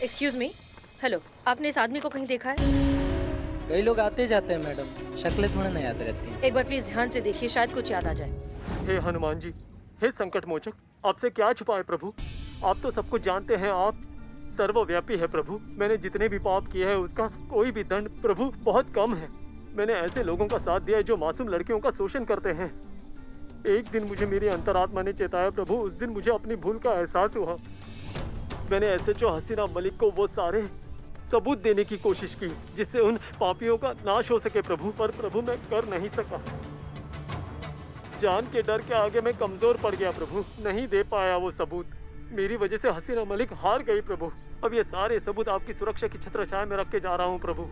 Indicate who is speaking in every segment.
Speaker 1: Excuse me, hello, आपने इस आदमी को कहीं देखा है?
Speaker 2: कई लोग आते जाते हैं मैडम, शक्लें थोड़ा ना याद रहती हैं।
Speaker 1: एक बार प्लीज ध्यान से देखिए, शायद कुछ याद आ जाए।
Speaker 3: हे हनुमान जी, हे संकट मोचक, आपसे क्या छुपाए प्रभु। आप तो सब कुछ जानते हैं, आप सर्वव्यापी है प्रभु। मैंने जितने भी पाप किए हैं उसका कोई भी दंड प्रभु बहुत कम है। मैंने ऐसे लोगों का साथ दिया है जो मासूम लड़कियों का शोषण करते हैं। एक दिन मुझे मेरी अंतरात्मा ने चेताया प्रभु, उस दिन मुझे अपनी भूल का एहसास हुआ। मैंने एसएचओ हसीना मलिक को वो सारे सबूत देने की कोशिश की जिससे उन पापियों का नाश हो सके प्रभु, पर प्रभु मैं कर नहीं सका। जान के डर के आगे मैं कमजोर पड़ गया प्रभु, नहीं दे पाया वो सबूत। मेरी वजह से हसीना मलिक हार गई प्रभु। अब ये सारे सबूत आपकी सुरक्षा की छत्रछाया में रख के जा रहा हूँ प्रभु।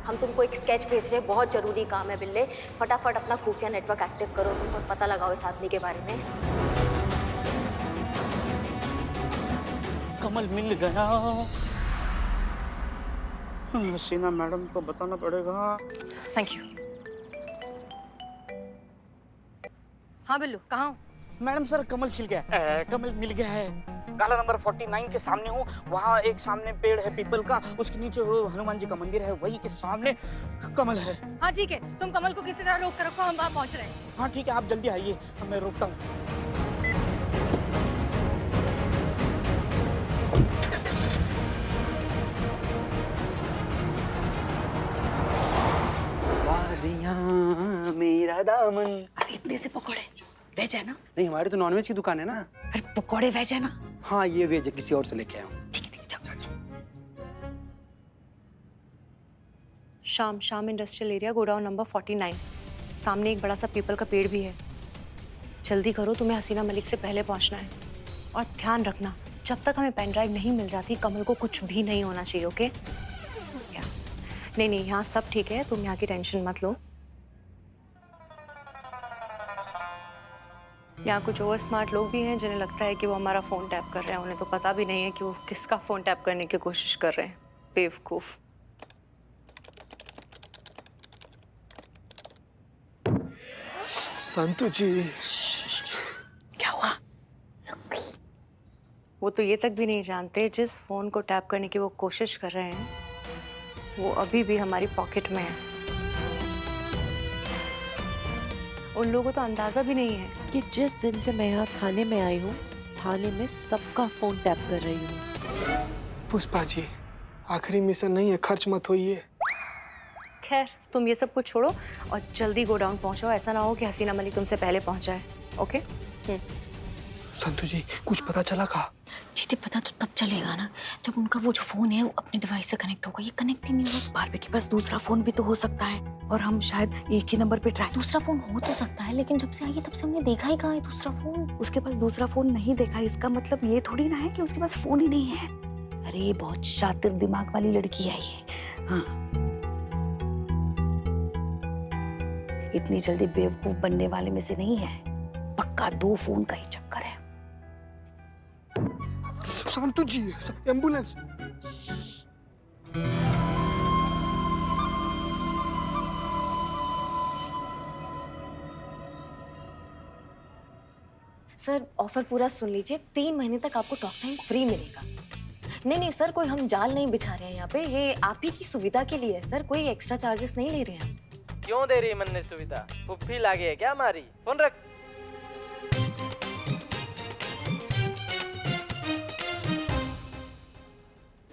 Speaker 4: हम तुमको एक स्केच भेज रहे हैं, बहुत जरूरी काम है बिल्ले। फटाफट अपना खुफिया नेटवर्क एक्टिव करो तुम और पता लगाओ इस आदमी के बारे में।
Speaker 5: कमल मिल गया। हसीना मैडम को बताना पड़ेगा।
Speaker 1: Thank you. हाँ बिल्लू, कहाँ हो?
Speaker 5: मैडम सर कमल खिल गया है, कमल मिल गया है। काला नंबर 49 के सामने हूँ। वहाँ एक सामने पेड़ है पीपल का, उसके नीचे वो हनुमान जी का मंदिर है, वही के सामने कमल है।
Speaker 1: हाँ ठीक है, तुम कमल को किसी तरह रोक कर रखो, हम वहाँ पहुँच रहे हैं।
Speaker 5: हाँ ठीक है, आप जल्दी आइए, मैं रोकता हूँ।
Speaker 6: वादियाँ मेरा दामन।
Speaker 7: अरे इतने से पकौड़े वेज है ना?
Speaker 6: नहीं, हमारी तो नॉनवेज की दुकान है ना।
Speaker 7: अरे पकौड़े वेज है ना?
Speaker 6: हाँ ये वेज है, किसी और से लेके आया हूँ।
Speaker 7: ठीक है चल चल।
Speaker 4: शाम इंडस्ट्रियल एरिया, गोडाउन नंबर 49। सामने एक बड़ा सा पीपल का पेड़ भी है। जल्दी करो, तुम्हें हसीना मलिक से पहले पहुंचना है। और ध्यान रखना, जब तक हमें पेन ड्राइव नहीं मिल जाती कमल को कुछ भी नहीं होना चाहिए, ओके? नहीं यहाँ सब ठीक है, तुम यहाँ की टेंशन मत लो। यहाँ कुछ और स्मार्ट लोग भी हैं जिन्हें लगता है कि वो हमारा फोन टैप कर रहे हैं। उन्हें तो पता भी नहीं है कि वो किसका फोन टैप करने की कोशिश कर रहे हैं। बेवकूफ।
Speaker 3: संतु जी,
Speaker 7: क्या हुआ?
Speaker 4: वो तो ये तक भी नहीं जानते जिस फोन को टैप करने की वो कोशिश कर रहे हैं वो अभी भी हमारी पॉकेट में है। उन लोगों को तो अंदाजा भी नहीं है
Speaker 8: कि जिस दिन से मैं यहाँ थाने में आई हूँ, थाने में सबका फोन टैप कर रही हूँ।
Speaker 9: पुष्पा जी, आखिरी मिशन नहीं है, खर्च मत होइए।
Speaker 4: खैर तुम ये सब कुछ छोड़ो और जल्दी गोडाउन पहुंचो। ऐसा ना हो कि हसीना मलिक तुमसे पहले पहुंच जाए, ओके?
Speaker 9: संतु जी, कुछ पता चला का?
Speaker 7: जीते पता तो तब चलेगा ना जब उनका वो जो फोन है वो अपने डिवाइस से कनेक्ट होगा। ये कनेक्ट ही नहीं होगा। बारबे के पास दूसरा फोन भी तो हो सकता है और हम शायद एक ही नंबर पे ट्राई।
Speaker 4: दूसरा फोन हो तो सकता है, लेकिन जब से आई है तब से हमने देखा ही कहाँ है दूसरा फोन।
Speaker 7: उसके पास दूसरा फोन नहीं देखा, इसका मतलब ये थोड़ी ना है कि उसके पास फोन ही नहीं है। अरे ये बहुत शातिर दिमाग वाली लड़की है ये। हाँ, इतनी जल्दी बेवकूफ बनने वाले में से नहीं है। पक्का 2 फोन का ही चक्कर है।
Speaker 9: संतु जी, एम्बुलेंस।
Speaker 4: सर ऑफर पूरा सुन लीजिए, 3 महीने तक आपको टॉक टाइम फ्री मिलेगा। नहीं सर, कोई हम जाल नहीं बिछा रहे हैं यहाँ पे, ये आप ही की सुविधा के लिए है सर, कोई एक्स्ट्रा चार्जेस नहीं ले रहे हैं।
Speaker 2: क्यों दे रही है मन ने सुविधा? फुफ्फी लागे है क्या हमारी? फोन रख।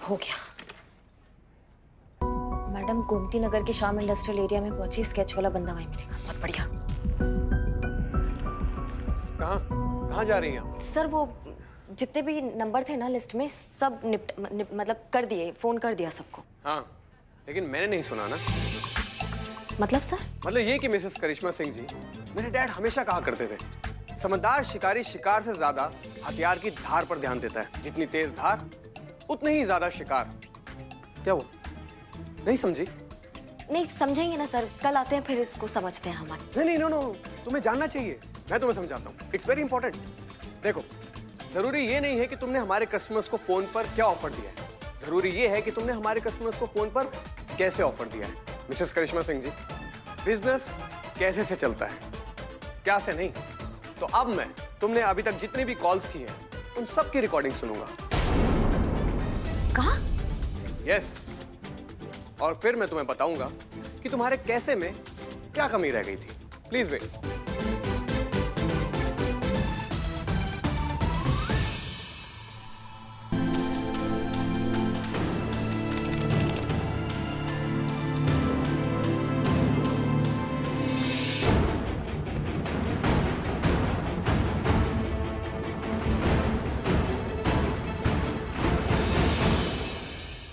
Speaker 4: हो गया। मैडम गोमती नगर के शाम इंडस्ट्रियल एरिया में पहुंची, स्केच वाला बंदा वहीं मिलेगा। बहुत बढ़िया।
Speaker 6: कहाँ जा रही हैं?
Speaker 4: सर वो जितने भी नंबर थे ना लिस्ट में सब मतलब कर दिए, फोन कर दिया सबको।
Speaker 6: हाँ, लेकिन मैंने नहीं सुना ना।
Speaker 4: मतलब सर?
Speaker 6: मतलब ये कि मिसेस करिश्मा सिंह जी, मेरे डैड हमेशा कहा करते थे, समझदार शिकारी शिकार से ज्यादा हथियार की धार पर ध्यान देता है। जितनी तेज धार उतने ही ज्यादा शिकार। क्या वो नहीं समझी?
Speaker 7: नहीं समझेंगे ना सर, कल आते हैं फिर इसको समझते हैं हमारे।
Speaker 6: नहीं, नो, तुम्हें जानना चाहिए, मैं तुम्हें समझाता हूँ। It's very important. देखो, जरूरी ये नहीं है कि तुमने हमारे कस्टमर्स को फोन पर क्या ऑफर दिया है, जरूरी ये है कि तुमने हमारे कस्टमर्स को फोन पर कैसे ऑफर दिया है। मिसेस करिश्मा सिंह जी, बिजनेस कैसे से चलता है, क्या से नहीं। तो अब मैं तुमने अभी तक जितनी भी कॉल्स की हैं उन सब की रिकॉर्डिंग सुनूंगा।
Speaker 7: कहा?
Speaker 6: यस, और फिर मैं तुम्हें बताऊंगा कि तुम्हारे कैसे में क्या कमी रह गई थी। Please wait.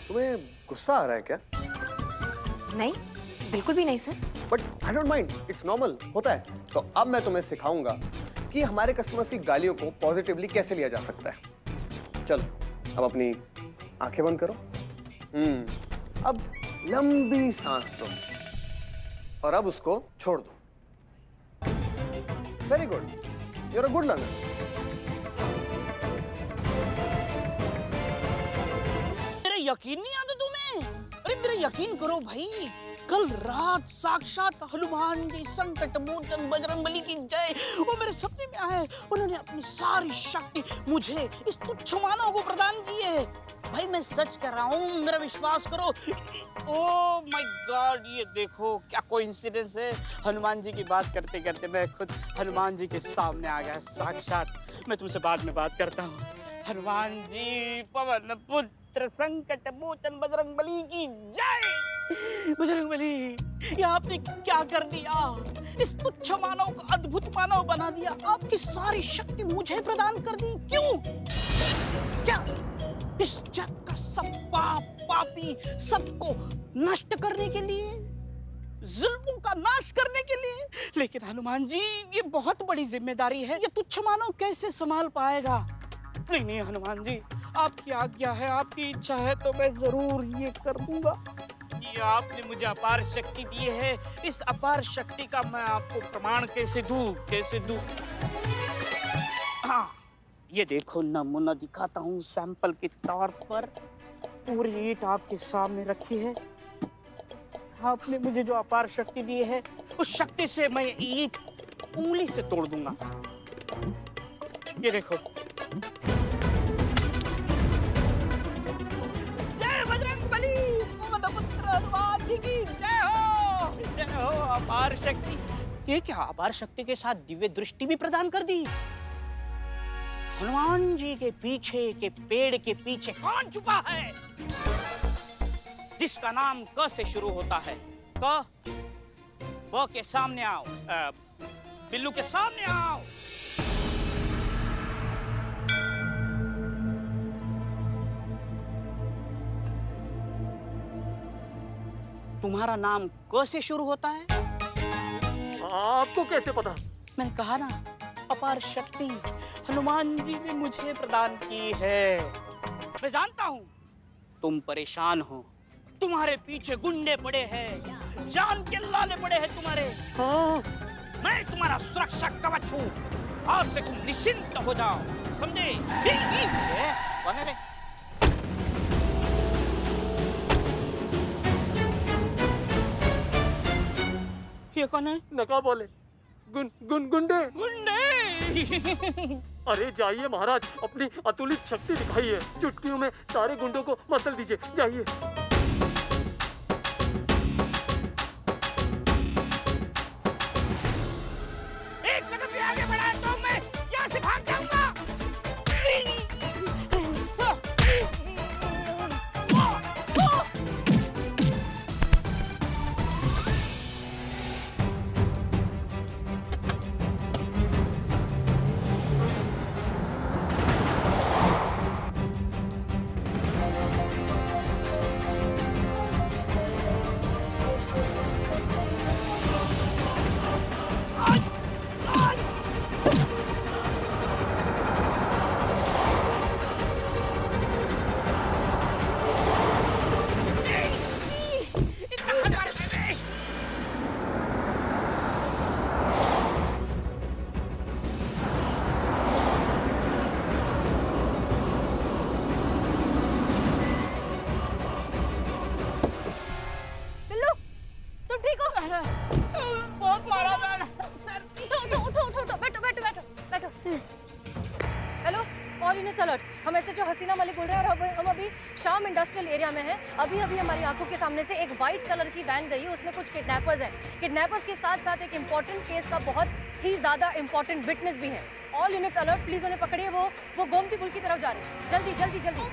Speaker 6: तुम्हें गुस्सा आ रहा है क्या?
Speaker 7: नहीं, बिल्कुल भी नहीं sir.
Speaker 6: But I don't mind, it's normal, होता है। तो अब मैं तुम्हें सिखाऊंगा कि हमारे कस्टमर्स की गालियों को पॉजिटिवली कैसे लिया जा सकता है। चलो, अब अपनी आंखें बंद करो। अब लंबी सांस लो और अब उसको छोड़ दो। Very good, you are a good learner.
Speaker 5: यकीन नहीं आता तुम्हें? अरे मेरा यकीन करो भाई, कल रात साक्षात हनुमान जी संकट मोचन बजरंगबली की जय वो मेरे सपने में आए। उन्होंने अपनी सारी शक्ति मुझे इस तुच्छ मानव को प्रदान की है। भाई मैं सच कर रहा हूँ, मेरा विश्वास करो। ओह माय गॉड, ये देखो क्या कोइंसिडेंस है। हनुमान जी की बात करते करते मैं खुद हनुमान जी के सामने आ गया साक्षात। मैं तुमसे बाद में बात करता हूँ। हनुमान जी पवन पुत्र संकट मोचन बजरंगबली की जय। बजरंगबली, ये आपने क्या कर दिया? इस तुच्छ मानव को अद्भुत मानव बना दिया। आपकी सारी शक्ति मुझे प्रदान कर दी। क्यों? क्या इस जग का सब पाप पापी सबको नष्ट करने के लिए, जुल्मों का नाश करने के लिए? लेकिन हनुमान जी, ये बहुत बड़ी जिम्मेदारी है। ये तुच्छ मानव कैसे संभाल पाएगा? नहीं नहीं हनुमान जी, आपकी आज्ञा है, आपकी इच्छा है तो मैं जरूर ये कर दूंगा। ये आपने मुझे अपार शक्ति दी है, इस अपार शक्ति का मैं आपको प्रमाण कैसे दूं? हाँ, ये देखो नमूना दिखाता हूँ सैंपल के तौर पर। पूरी ईंट आपके सामने रखी है। आपने मुझे जो अपार शक्ति दी है, उस शक्ति से मैं ईंट उंगली से तोड़ दूंगा। ये देखो। जय बजरंगबली, पवन पुत्र हनुमान जी की जय हो। जय हो अपार शक्ति। ये क्या, अपार शक्ति के साथ दिव्य दृष्टि भी प्रदान कर दी? हनुमान जी के पीछे के पेड़ के पीछे कौन छुपा है? जिसका नाम क से शुरू होता है। क, ब के सामने आओ, बिल्लू के सामने आओ। तुम्हारा नाम क से शुरू होता है?
Speaker 3: आपको कैसे पता?
Speaker 5: मैंने कहा ना, अपार शक्ति हनुमान जी ने मुझे प्रदान की है। मैं जानता हूँ तुम परेशान हो, तुम्हारे पीछे गुंडे पड़े हैं, जान के लाले पड़े हैं तुम्हारे।
Speaker 3: हाँ।
Speaker 5: मैं तुम्हारा सुरक्षा कवच हूँ। आज से तुम निश्चिंत हो जाओ, समझे? कौन है रे? ये कौन है?
Speaker 3: नकाब वाले गुंडे।
Speaker 5: गुंडे।
Speaker 3: अरे जाइए महाराज, अपनी अतुलित शक्ति दिखाइए। चुटकियों में सारे गुंडों को मसल दीजिए। जाइए।
Speaker 5: एक कदम भी आगे बढ़ाया तो मैं यहाँ से भाग जाऊंगा।
Speaker 1: हम अभी शाम इंडस्ट्रियल एरिया में हैं। अभी अभी हमारी आंखों के सामने से एक वाइट कलर की वैन गई है, उसमें कुछ किडनैपर्स हैं। किडनैपर्स के साथ साथ एक इम्पोर्टेंट केस का बहुत ही ज़्यादा इम्पोर्टेंट विटनेस भी है। ऑल यूनिट्स अलर्ट, प्लीज़ उन्हें पकड़िए। वो गोमती पुल की तरफ जा रहे हैं। जल्दी जल्दी जल्दी,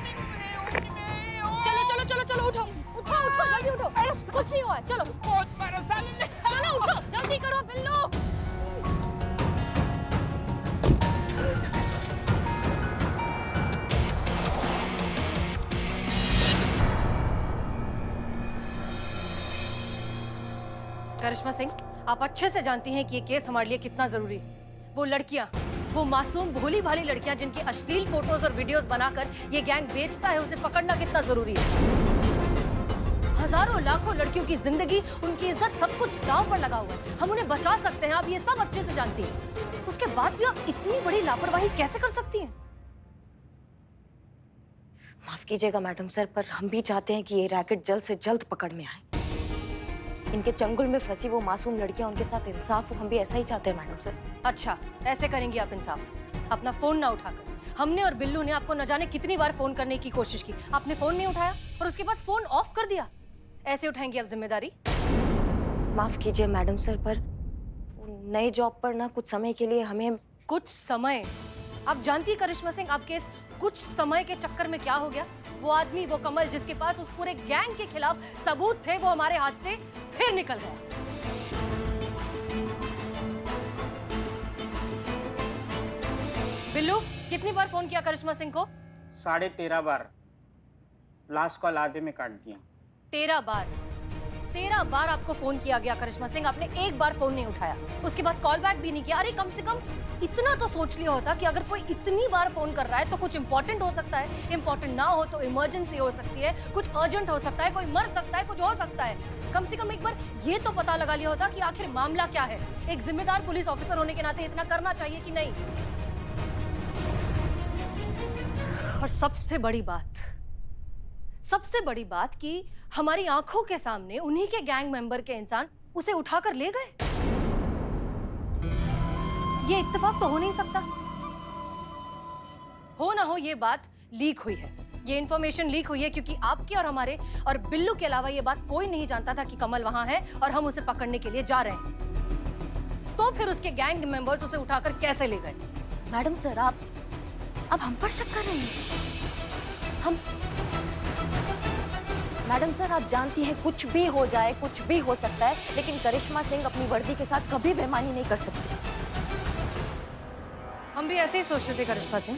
Speaker 1: चलो चलो चलो चलो, उठो उठो उठो, जल्दी उठो, कुछ नहीं हुआ है, चलो
Speaker 5: बहुत परेशानी है।
Speaker 1: चलो उठो, जल्दी करो बिल्लू। करिश्मा सिंह, आप अच्छे से जानती हैं कि ये केस हमारे लिए कितना जरूरी है। वो लड़कियां, वो मासूम भोली भाली लड़कियां जिनकी अश्लील फोटोज और वीडियोस बनाकर ये गैंग बेचता है, उसे पकड़ना कितना जरूरी है। हजारों लाखों लड़कियों की जिंदगी, उनकी इज्जत, सब कुछ दांव पर लगा हुआ है। हम उन्हें बचा सकते हैं, आप ये सब अच्छे से जानती हैं। उसके बाद भी आप इतनी बड़ी लापरवाही कैसे कर सकती हैं?
Speaker 7: माफ कीजिएगा मैडम सर, पर हम भी चाहते हैं कि ये रैकेट जल्द से जल्द पकड़ में आए। इनके चंगुल में फंसी वो मासूम लड़कियां, उनके साथ इंसाफ हो, हम भी ऐसा ही चाहते हैं मैडम सर।
Speaker 1: अच्छा, ऐसे करेंगी आप इंसाफ? अपना फोन ना उठाकर। हमने और बिल्लू ने आपको न जाने कितनी बार फोन करने की कोशिश की, आपने फोन नहीं उठाया और उसके बाद फोन ऑफ कर दिया। ऐसे उठाएंगी आप जिम्मेदारी?
Speaker 7: माफ कीजिए मैडम सर, पर नए जॉब पर ना कुछ समय के लिए हमें।
Speaker 1: कुछ समय? आप जानती करिश्मा सिंह, आपके इस कुछ समय के चक्कर में क्या हो गया? वो आदमी, वो कमल जिसके पास उस पूरे गैंग के खिलाफ सबूत थे, वो हमारे हाथ से फिर निकल गया। बिल्लू, कितनी बार फोन किया करिश्मा सिंह को?
Speaker 10: 13.5 बार। लास्ट कॉल आधे में काट दिया।
Speaker 1: 13 बार? 13 बार आपको फोन किया गया करिश्मा सिंह, आपने एक बार फोन नहीं उठाया, उसके बाद कॉल बैक भी नहीं किया। अरे कम से कम इतना तो सोच लिया होता कि अगर कोई इतनी बार फोन कर रहा है तो कुछ इंपॉर्टेंट हो सकता है, इंपॉर्टेंट ना हो तो इमरजेंसी हो सकती है, कुछ अर्जेंट हो सकता है, कोई मर सकता है, कुछ हो सकता है। कम से कम एक बार ये तो पता लगा लिया होता कि आखिर मामला क्या है। एक जिम्मेदार पुलिस ऑफिसर होने के नाते इतना करना चाहिए कि नहीं? और सबसे बड़ी बात कि हमारी आंखों के सामने उन्हीं के गैंग मेंबर के इंसान उसे उठाकर ले गए। ये इत्तेफाक तो हो नहीं सकता। हो ना हो, ये बात लीक हुई है, ये इंफॉर्मेशन लीक हुई है, क्योंकि आपके और हमारे और बिल्लू के अलावा ये बात कोई नहीं जानता था कि कमल वहां है और हम उसे पकड़ने के लिए जा रहे हैं। तो फिर उसके गैंग मेंबर्स उसे उठाकर कैसे ले गए?
Speaker 7: मैडम सर, आप अब हम पर शक कर रही हैं? हम मैडम सर, आप जानती हैं कुछ भी हो जाए, कुछ भी हो सकता है, लेकिन करिश्मा सिंह अपनी वर्दी के साथ कभी बेईमानी नहीं कर सकती।
Speaker 1: हम भी ऐसे ही सोचते थे करिश्मा सिंह,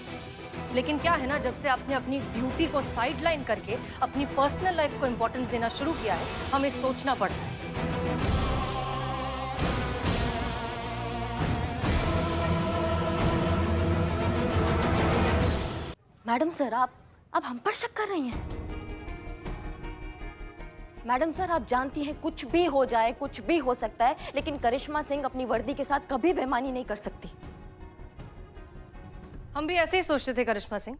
Speaker 1: लेकिन क्या है ना, जब से आपने अपनी ड्यूटी को साइडलाइन करके अपनी पर्सनल लाइफ को इंपॉर्टेंस देना शुरू किया है, हमें सोचना पड़ रहा है।
Speaker 7: मैडम सर, आप अब हम पर शक कर रही हैं? मैडम सर, आप जानती हैं कुछ भी हो जाए, कुछ भी हो सकता है, लेकिन करिश्मा सिंह अपनी वर्दी के साथ कभी बेईमानी नहीं कर सकती।
Speaker 1: हम भी ऐसे ही सोचते थे करिश्मा सिंह,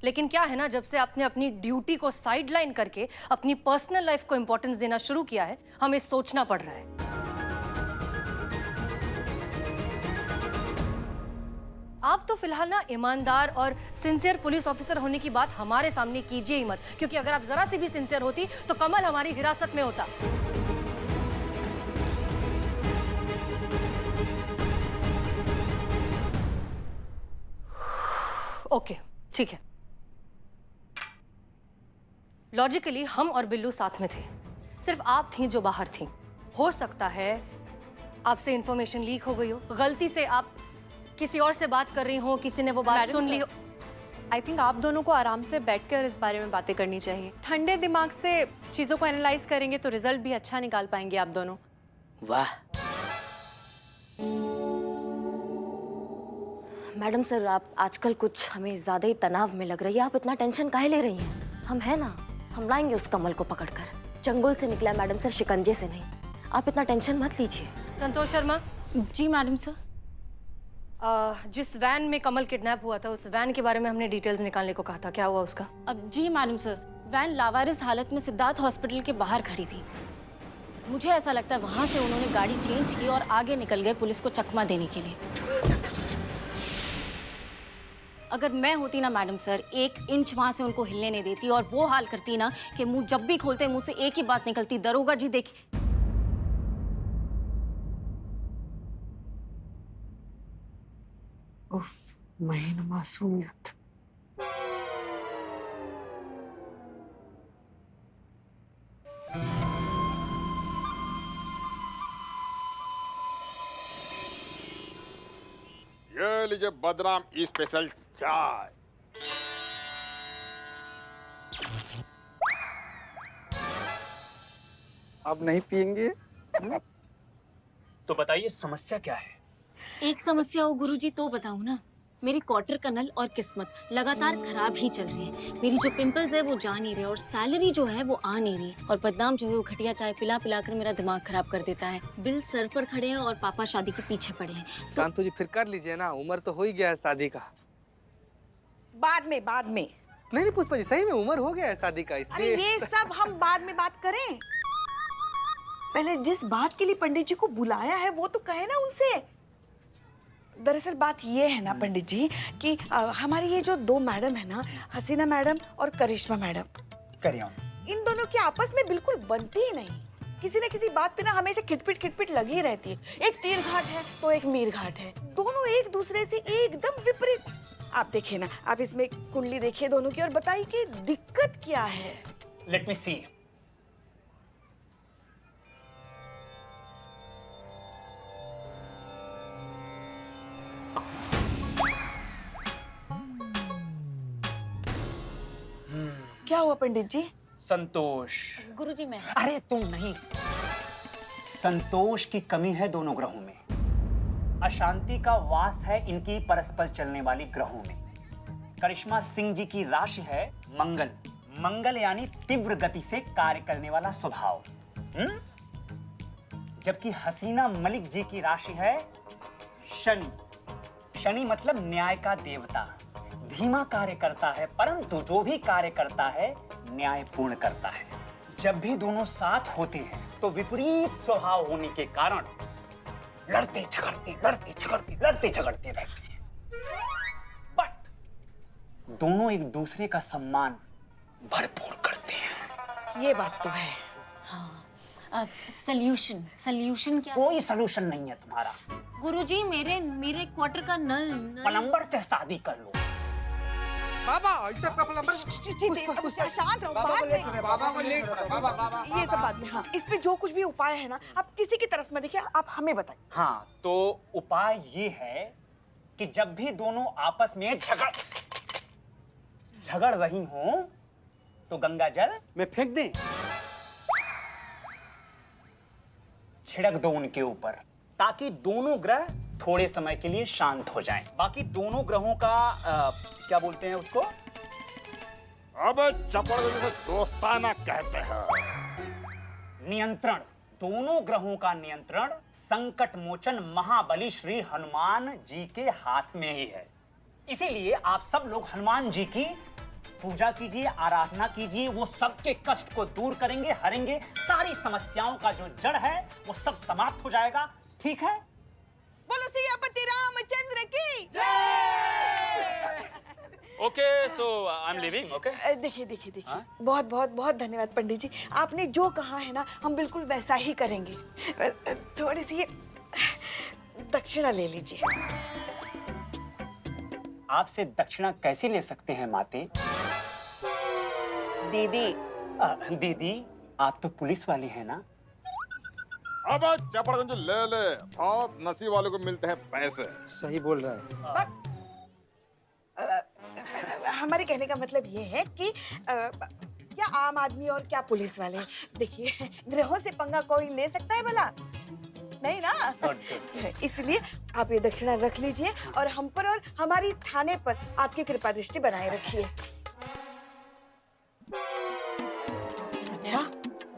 Speaker 1: लेकिन क्या है ना, जब से आपने अपनी ड्यूटी को साइडलाइन करके अपनी पर्सनल लाइफ को इंपॉर्टेंस देना शुरू किया है, हमें सोचना पड़ रहा है। आप तो फिलहाल ना ईमानदार और सिंसियर पुलिस ऑफिसर होने की बात हमारे सामने कीजिए ही मत, क्योंकि अगर आप जरा सी भी सिंसियर होती तो कमल हमारी हिरासत में होता। ओके, ठीक है। लॉजिकली हम और बिल्लू साथ में थे, सिर्फ आप थीं जो बाहर थीं। हो सकता है आपसे इंफॉर्मेशन लीक हो गई हो, गलती से आप किसी और से बात कर रही हो, किसी ने वो बात सुन ली हो।
Speaker 4: आई थिंक आप दोनों को आराम से बैठकर इस बारे में बातें करनी चाहिए। ठंडे दिमाग से चीज़ों को एनालाइज करेंगे तो रिजल्ट भी अच्छा निकाल पाएंगे आप दोनों।
Speaker 2: वाह।
Speaker 7: मैडम सर, आप आजकल कुछ हमें ज़्यादा ही तनाव में लग रही है। आप इतना टेंशन काहे ले रही हैं? हम है ना, हम लाएंगे उस कमल को पकड़कर। चंगुल से निकला है मैडम सर, शिकंजे से नहीं। आप इतना टेंशन मत लीजिए।
Speaker 1: संतोष शर्मा।
Speaker 11: जी मैडम सर।
Speaker 1: जिस वैन में कमल किडनैप हुआ था, उस वैन के बारे में हमने डिटेल्स निकालने को कहा था, क्या हुआ उसका?
Speaker 11: अब जी मैडम सर, वैन लावारिस हालत में सिद्धार्थ हॉस्पिटल के बाहर खड़ी थी। मुझे ऐसा लगता है वहां से उन्होंने गाड़ी चेंज की और आगे निकल गए पुलिस को चकमा देने के लिए। अगर मैं होती ना मैडम सर, 1 इंच वहां से उनको हिलने नहीं देती और वो हाल करती ना कि मुंह जब भी खोलते मुंह से एक ही बात निकलती, दरोगा जी देखिए।
Speaker 9: उफ, महीन मासूमियत।
Speaker 12: ये लीजिए बदनाम स्पेशल चाय।
Speaker 6: अब नहीं पियेंगे?
Speaker 10: तो बताइए समस्या क्या है?
Speaker 11: एक समस्या हो गुरुजी तो बताऊं ना। मेरी क्वार्टर कनल और किस्मत लगातार खराब ही चल रही है। मेरी जो पिंपल्स है वो जा नहीं रहे और सैलरी जो है वो आ नहीं रही, और बदनाम जो है वो घटिया चाय पिला पिला कर मेरा दिमाग खराब कर देता है। बिल सर पर खड़े हैं और पापा शादी के पीछे पड़े हैं।
Speaker 2: शांतु जी फिर कर लीजिए ना, उम्र तो हो ही गया है शादी का।
Speaker 5: बाद में
Speaker 2: नहीं पुष्पा जी, सही में उम्र हो गया है शादी का,
Speaker 5: अरे
Speaker 2: इसलिए
Speaker 5: ये सब हम बाद में बात करें। पहले जिस बात के लिए पंडित जी को बुलाया है वो तो कहे ना उनसे। दरअसल बात ये है ना पंडित जी कि हमारी ये जो 2 मैडम है ना, हसीना मैडम और करिश्मा मैडम, इन दोनों की आपस में बिल्कुल बनती ही नहीं। किसी न किसी बात पे ना हमेशा खिटपिट लगी रहती है। एक तीर घाट है तो एक मीर घाट है, दोनों एक दूसरे से एकदम विपरीत। आप देखिए ना, आप इसमें कुंडली देखिए दोनों की और बताइए कि दिक्कत क्या है।
Speaker 10: लेट मी सी।
Speaker 5: क्या हुआ पंडित जी?
Speaker 10: संतोष।
Speaker 11: गुरुजी मैं।
Speaker 10: अरे तुम नहीं, संतोष की कमी है दोनों ग्रहों में। अशांति का वास है इनकी परस्पर चलने वाली ग्रहों में। करिश्मा सिंह जी की राशि है मंगल। मंगल यानी तीव्र गति से कार्य करने वाला स्वभाव। जबकि हसीना मलिक जी की राशि है शनि। शनि मतलब न्याय का देवता। धीमा कार्य करता है परंतु जो भी कार्य करता है न्यायपूर्ण करता है। जब भी दोनों साथ होते हैं तो विपरीत स्वभाव होने के कारण लड़ते झगड़ते रहते हैं। बट दोनों एक दूसरे का सम्मान भरपूर करते हैं।
Speaker 5: ये बात तो है।
Speaker 11: हाँ, सल्यूशन क्या?
Speaker 10: कोई सलूशन नहीं है तुम्हारा।
Speaker 11: गुरुजी मेरे क्वार्टर का नल
Speaker 10: प्लम्बर से शादी कर लो।
Speaker 6: बाबा इससे प्लम्बर
Speaker 5: शांत रहो, बाद में।
Speaker 6: बाबा को लेट बाबा
Speaker 5: ये सब बात में। हाँ, इस पे जो कुछ भी उपाय है ना, आप किसी की तरफ मत देखिए, आप हमें बताइए।
Speaker 10: हाँ, तो उपाय ये है कि जब भी दोनों आपस में झगड़ रही हों तो गंगा जल
Speaker 6: में फेंक दें,
Speaker 10: छिड़क दो उनके ऊपर, ताकि दोनों ग्रह थोड़े समय के लिए शांत हो जाएं। बाकी दोनों ग्रहों का क्या बोलते हैं उसको?
Speaker 12: अब चपड़ जिसे दोस्ताना कहते हैं।
Speaker 10: नियंत्रण। दोनों ग्रहों का नियंत्रण संकट मोचन महाबली श्री हनुमान जी के हाथ में ही है। इसीलिए आप सब लोग हनुमान जी की पूजा कीजिए, आराधना कीजिए। वो सबके कष्ट को दूर करेंगे, हरेंगे। सारी समस्याओं का जो जड़ है वो सब समाप्त हो जाएगा। ठीक है?
Speaker 5: बोलो सियापति रामचंद्र की जय।
Speaker 10: Okay, so I am living. Okay,
Speaker 5: देखिए बहुत बहुत बहुत धन्यवाद पंडित जी। आपने जो कहा है ना, हम बिल्कुल वैसा ही करेंगे। थोड़ी सी दक्षिणा ले लीजिए।
Speaker 10: आपसे दक्षिणा कैसे ले सकते हैं माते?
Speaker 5: दीदी।
Speaker 10: दीदी, आप तो पुलिस वाली हैं ना?
Speaker 12: अब चपड़गंज ले ले, बहुत नसीब वालों को मिलते हैं पैसे।
Speaker 2: सही बोल रहा है।
Speaker 5: हमारे कहने का मतलब ये है कि क्या आम आदमी और क्या पुलिस वाले। देखिए, ग्रहों से पंगा कोई ले सकता है भला? नहीं ना। इसलिए आप ये दक्षिणा रख लीजिए और हम पर और हमारी थाने पर आपकी कृपा दृष्टि बनाए रखिए। अच्छा,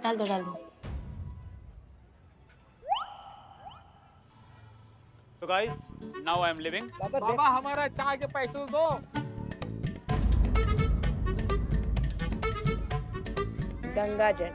Speaker 11: डाल दो।
Speaker 10: So guys, now I am leaving.
Speaker 12: बाबा हमारा चाय के पैसे दो।
Speaker 5: गंगा जल